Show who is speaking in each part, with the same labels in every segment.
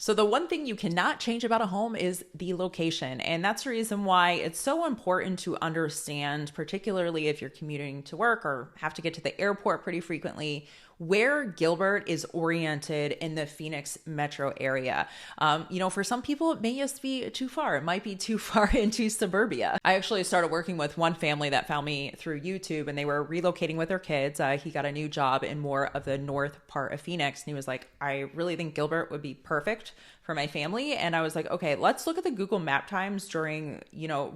Speaker 1: So the one thing you cannot change about a home is the location. And that's the reason why it's so important to understand, particularly if you're commuting to work or have to get to the airport pretty frequently, where Gilbert is oriented in the Phoenix metro area. For some people, it may just be too far. It might be too far into suburbia. I actually started working with one family that found me through YouTube, and they were relocating with their kids. He got a new job in more of the north part of Phoenix, and he was like, I really think Gilbert would be perfect for my family. And I was like, okay, let's look at the Google map times during,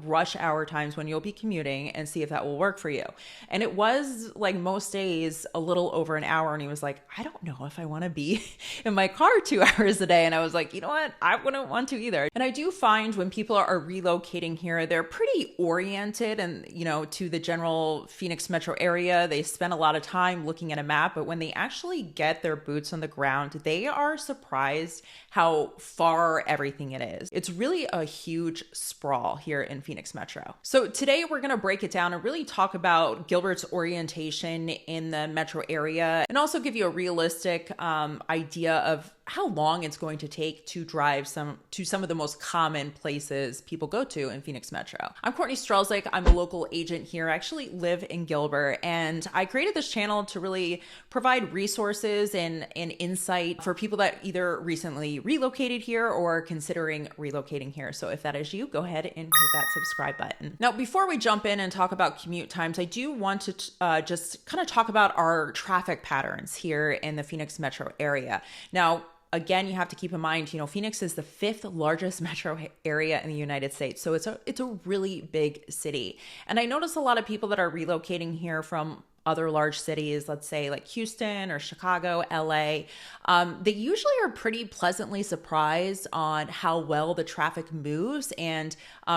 Speaker 1: rush hour times when you'll be commuting and see if that will work for you. And it was like most days a little over an hour. And he was like, I don't know if I want to be in my car 2 hours a day. And I was like, you know what? I wouldn't want to either. And I do find when people are relocating here, they're pretty oriented and, to the general Phoenix metro area. They spend a lot of time looking at a map, but when they actually get their boots on the ground, they are surprised how far everything it is. It's really a huge sprawl here in Phoenix Metro. So today we're going to break it down and really talk about Gilbert's orientation in the metro area and also give you a realistic idea of how long it's going to take to drive to some of the most common places people go to in Phoenix Metro. I'm Courtney Strelzik. I'm a local agent here. I actually live in Gilbert, and I created this channel to really provide resources and insight for people that either recently relocated here or considering relocating here. So if that is you, go ahead and hit that subscribe button. Now, before we jump in and talk about commute times, I do want to just kind of talk about our traffic patterns here in the Phoenix Metro area. Now, again, you have to keep in mind, Phoenix is the 5th largest metro area in the United States. So it's a really big city. And I notice a lot of people that are relocating here from other large cities, let's say like Houston or Chicago, LA, they usually are pretty pleasantly surprised on how well the traffic moves and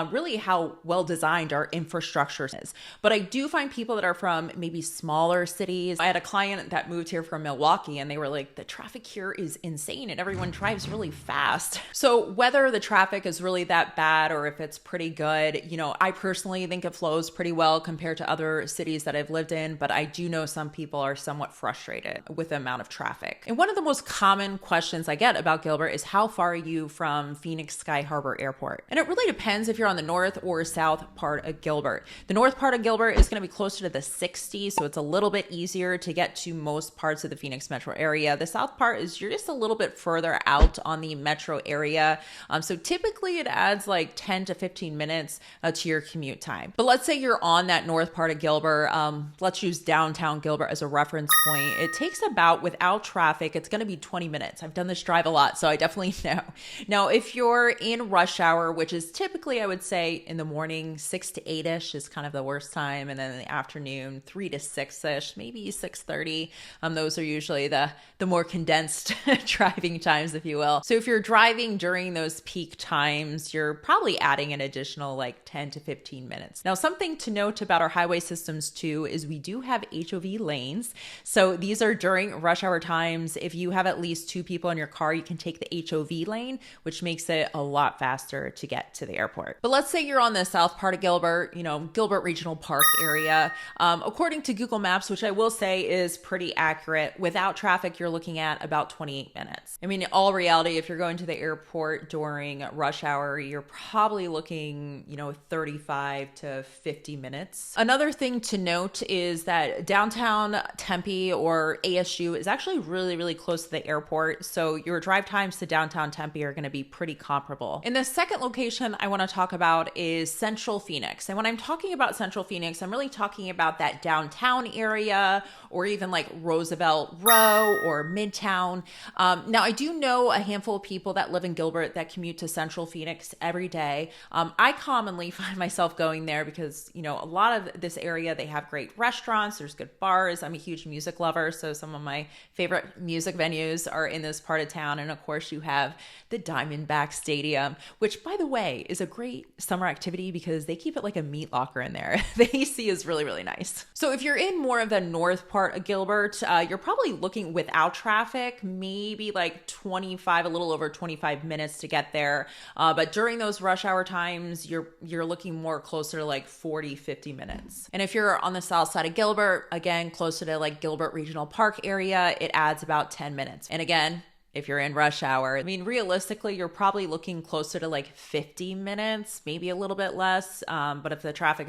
Speaker 1: really how well designed our infrastructure is. But I do find people that are from maybe smaller cities. I had a client that moved here from Milwaukee, and they were like, the traffic here is insane and everyone drives really fast. So whether the traffic is really that bad or if it's pretty good, I personally think it flows pretty well compared to other cities that I've lived in, but I do know some people are somewhat frustrated with the amount of traffic. And one of the most common questions I get about Gilbert is, how far are you from Phoenix Sky Harbor Airport? And it really depends if you're on the north or south part of Gilbert. The north part of Gilbert is going to be closer to the 60s, so it's a little bit easier to get to most parts of the Phoenix metro area. The south part is you're just a little bit further out on the metro area. So typically it adds like 10 to 15 minutes to your commute time. But let's say you're on that north part of Gilbert. Let's use downtown Gilbert as a reference point. It takes about, without traffic, it's going to be 20 minutes. I've done this drive a lot, so I definitely know. Now, if you're in rush hour, which is typically, I would say in the morning, 6 to 8-ish is kind of the worst time. And then in the afternoon, 3 to 6-ish, maybe 6:30. Those are usually the more condensed driving times, if you will. So if you're driving during those peak times, you're probably adding an additional like 10 to 15 minutes. Now, something to note about our highway systems too is we do have HOV lanes. So these are during rush hour times. If you have at least 2 people in your car, you can take the HOV lane, which makes it a lot faster to get to the airport. But let's say you're on the south part of Gilbert, Gilbert Regional Park area. According to Google Maps, which I will say is pretty accurate, without traffic, you're looking at about 28 minutes. I mean, in all reality, if you're going to the airport during rush hour, you're probably looking, 35 to 50 minutes. Another thing to note is that downtown Tempe or ASU is actually really, really close to the airport. So your drive times to downtown Tempe are going to be pretty comparable. And the second location I want to talk about is Central Phoenix. And when I'm talking about Central Phoenix, I'm really talking about that downtown area or even like Roosevelt Row or Midtown. Now, I do know a handful of people that live in Gilbert that commute to Central Phoenix every day. I commonly find myself going there because, a lot of this area, they have great restaurants, there's good bars. I'm a huge music lover, so some of my favorite music venues are in this part of town. And of course, you have the Diamondback Stadium, which, by the way, is a great summer activity because they keep it like a meat locker in there. The AC is really, really nice. So if you're in more of the north part of Gilbert, you're probably looking without traffic, maybe like 25, a little over 25 minutes to get there. But during those rush hour times, you're looking more closer to like 40, 50 minutes. And if you're on the south side of Gilbert, again, closer to like Gilbert Regional Park area, it adds about 10 minutes. And again, if you're in rush hour. I mean, realistically, you're probably looking closer to like 50 minutes, maybe a little bit less. But if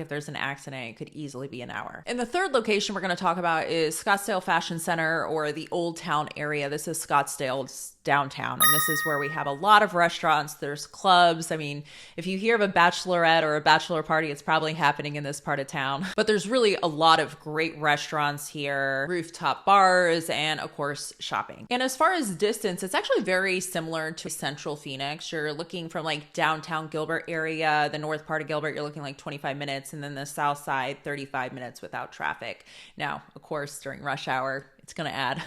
Speaker 1: there's an accident, it could easily be an hour. And the third location we're going to talk about is Scottsdale Fashion Center, or the Old Town area. This is Scottsdale's downtown, and this is where we have a lot of restaurants. There's clubs. I mean, if you hear of a bachelorette or a bachelor party, it's probably happening in this part of town. But there's really a lot of great restaurants here, rooftop bars, and of course, shopping. And as far as distance, it's actually very similar to Central Phoenix. You're looking from like downtown Gilbert area, the north part of Gilbert, you're looking like 25 minutes, and then the south side, 35 minutes without traffic. Now, of course, during rush hour, it's going to add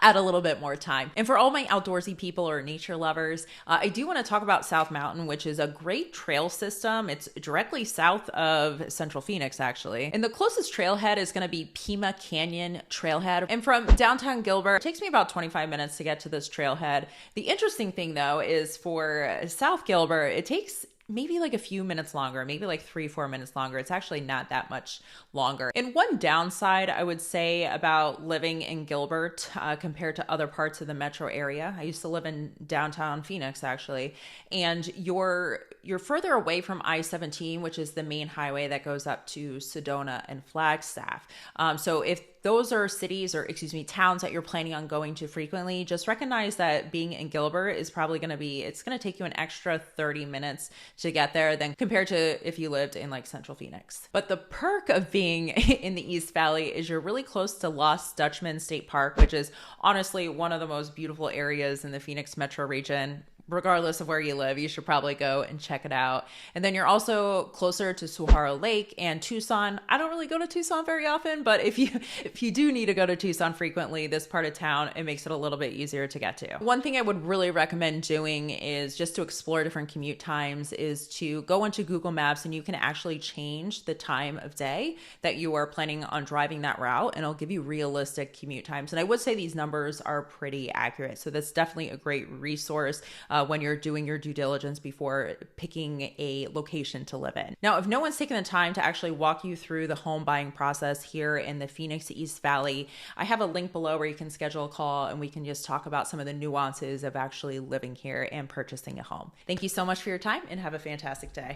Speaker 1: a little bit more time. And for all my outdoorsy people or nature lovers, I do want to talk about South Mountain, which is a great trail system. It's directly south of Central Phoenix, actually. And the closest trailhead is going to be Pima Canyon Trailhead. And from downtown Gilbert, it takes me about 25 minutes to get to this trailhead. The interesting thing, though, is for South Gilbert, it takes maybe like a few minutes longer, maybe like 3-4 minutes longer. It's actually not that much longer. And one downside I would say about living in Gilbert compared to other parts of the metro area, I used to live in downtown Phoenix actually, and you're further away from I-17, which is the main highway that goes up to Sedona and Flagstaff. So if those are towns that you're planning on going to frequently, just recognize that being in Gilbert is probably it's going to take you an extra 30 minutes to get there than compared to if you lived in like Central Phoenix. But the perk of being in the East Valley is you're really close to Lost Dutchman State Park, which is honestly one of the most beautiful areas in the Phoenix metro region. Regardless of where you live, you should probably go and check it out. And then you're also closer to Saguaro Lake and Tucson. I don't really go to Tucson very often, but if you do need to go to Tucson frequently, this part of town, it makes it a little bit easier to get to. One thing I would really recommend doing is just to explore different commute times is to go into Google Maps, and you can actually change the time of day that you are planning on driving that route, and it'll give you realistic commute times. And I would say these numbers are pretty accurate. So that's definitely a great resource when you're doing your due diligence before picking a location to live in. Now, if no one's taken the time to actually walk you through the home buying process here in the Phoenix East Valley, I have a link below where you can schedule a call and we can just talk about some of the nuances of actually living here and purchasing a home. Thank you so much for your time and have a fantastic day.